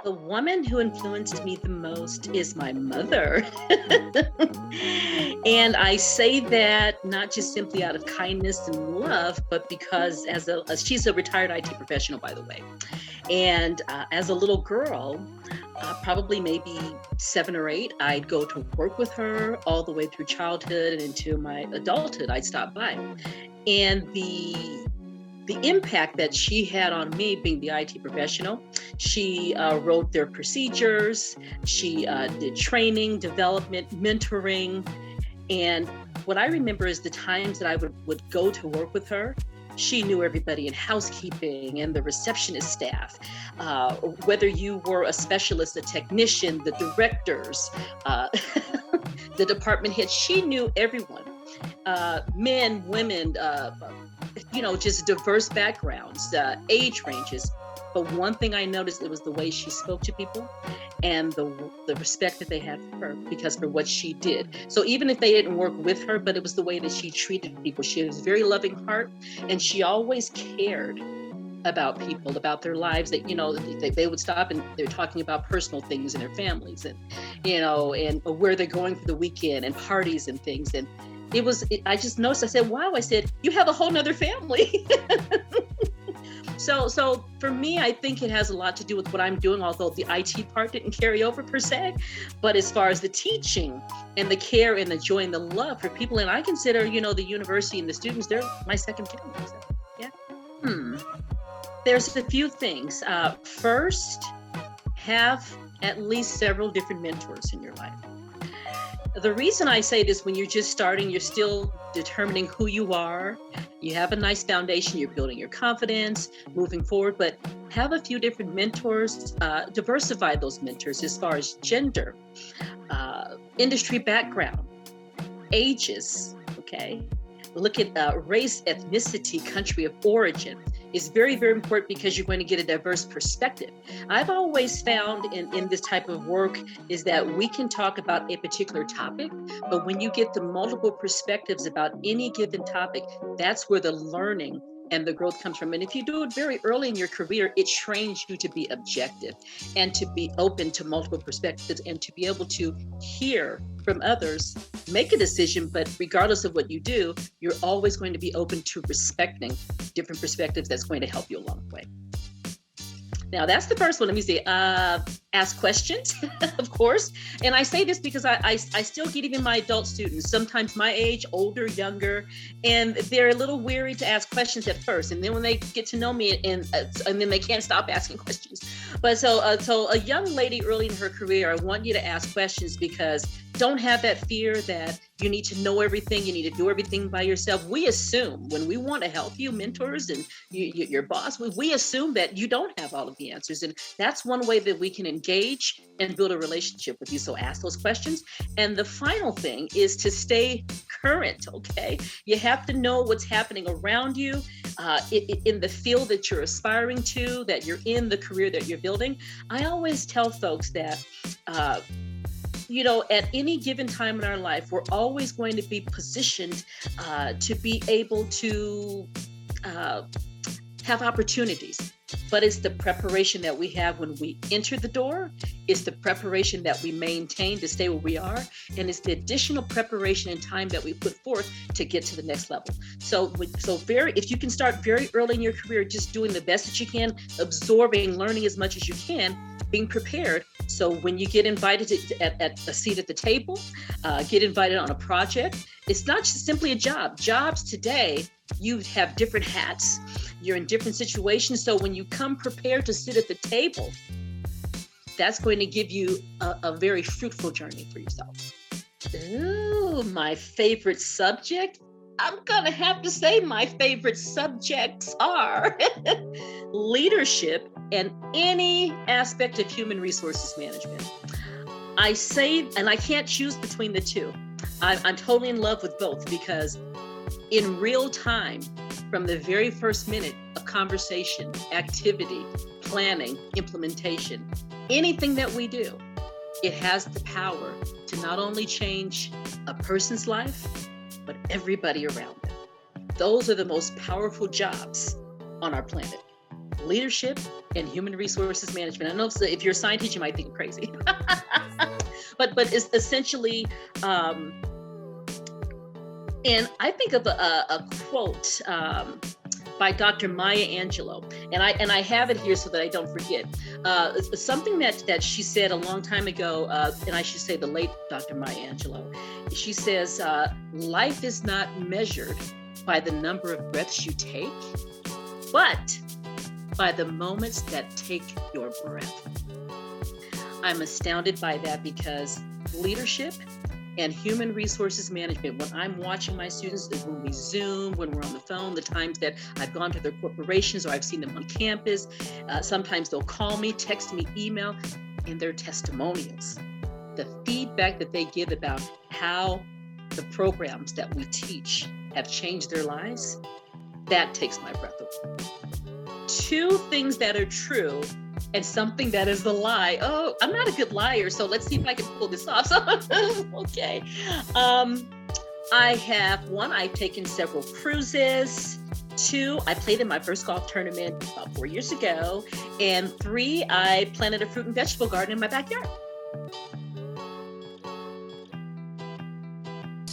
The woman who influenced me the most is my mother. And I say that not just simply out of kindness and love, but because she's a retired IT professional, by the way. And as a little girl, probably maybe 7 or 8, I'd go to work with her all the way through childhood and into my adulthood. I'd stop by. And the impact that she had on me being the IT professional, she wrote their procedures, she did training, development, mentoring. And what I remember is the times that I would go to work with her. She knew everybody in housekeeping and the receptionist staff, whether you were a specialist, a technician, the directors, the department head. She knew everyone, men, women, just diverse backgrounds, age ranges. But one thing I noticed, it was the way she spoke to people and the respect that they had for her because for what she did. So even if they didn't work with her, but it was the way that she treated people. She has a very loving heart, and she always cared about people, about their lives. That they would stop and they're talking about personal things in their families, and and where they're going for the weekend and parties and things. And I just noticed. I said, "Wow!" I said, "You have a whole nother family." So for me, I think it has a lot to do with what I'm doing, although the IT part didn't carry over per se. But as far as the teaching and the care and the joy and the love for people, and I consider, the university and the students, they're my second family. So, yeah. There's a few things. First, have at least several different mentors in your life. The reason I say this, when you're just starting, you're still determining who you are. You have a nice foundation, you're building your confidence, moving forward, but have a few different mentors, diversify those mentors as far as gender, industry background, ages, okay? Look at race, ethnicity, country of origin. Is very, very important because you're going to get a diverse perspective. I've always found in this type of work is that we can talk about a particular topic, but when you get the multiple perspectives about any given topic, that's where the learning and the growth comes from. And if you do it very early in your career, it trains you to be objective and to be open to multiple perspectives and to be able to hear from others, make a decision, but regardless of what you do, you're always going to be open to respecting different perspectives. That's going to help you along the way. Now, that's the first one. Let me see. Ask questions, of course. And I say this because I still get even my adult students, sometimes my age, older, younger, and they're a little weary to ask questions at first. And then when they get to know me, and then they can't stop asking questions. But so a young lady early in her career, I want you to ask questions, because don't have that fear that you need to know everything, you need to do everything by yourself. We assume when we want to help you, mentors and your boss, we assume that you don't have all of the answers. And that's one way that we can engage and build a relationship with you. So ask those questions. And the final thing is to stay current, okay? You have to know what's happening around you in the field that you're aspiring to, that you're in, the career that you're building. I always tell folks that at any given time in our life, we're always going to be positioned to be able to have opportunities. But it's the preparation that we have when we enter the door. It's the preparation that we maintain to stay where we are. And it's the additional preparation and time that we put forth to get to the next level. So if you can start very early in your career, just doing the best that you can, absorbing, learning as much as you can, being prepared. So when you get invited at a seat at the table, get invited on a project, it's not just simply a job. Jobs today, you have different hats. You're in different situations. So when you come prepared to sit at the table, that's going to give you a very fruitful journey for yourself. Ooh, my favorite subject. I'm going to have to say my favorite subjects are leadership and any aspect of human resources management. I say, and I can't choose between the two. I'm totally in love with both, because in real time, from the very first minute, a conversation, activity, planning, implementation, anything that we do, it has the power to not only change a person's life, but everybody around them. Those are the most powerful jobs on our planet. leadership, and human resources management. I know if you're a science teacher, you might think I'm crazy, but it's essentially, and I think of a quote by Dr. Maya Angelou, and I have it here so that I don't forget. Something that she said a long time ago, and I should say the late Dr. Maya Angelou. She says, life is not measured by the number of breaths you take, but by the moments that take your breath. I'm astounded by that, because leadership and human resources management, when I'm watching my students, when we Zoom, when we're on the phone, the times that I've gone to their corporations or I've seen them on campus, sometimes they'll call me, text me, email, and their testimonials, the feedback that they give about how the programs that we teach have changed their lives, that takes my breath away. 2 things that are true and something that is a lie. Oh, I'm not a good liar, so let's see if I can pull this off. So, okay. I have 1, I've taken several cruises. 2, I played in my first golf tournament about 4 years ago. And 3, I planted a fruit and vegetable garden in my backyard.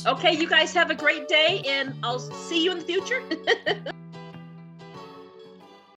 Okay, you guys have a great day, and I'll see you in the future.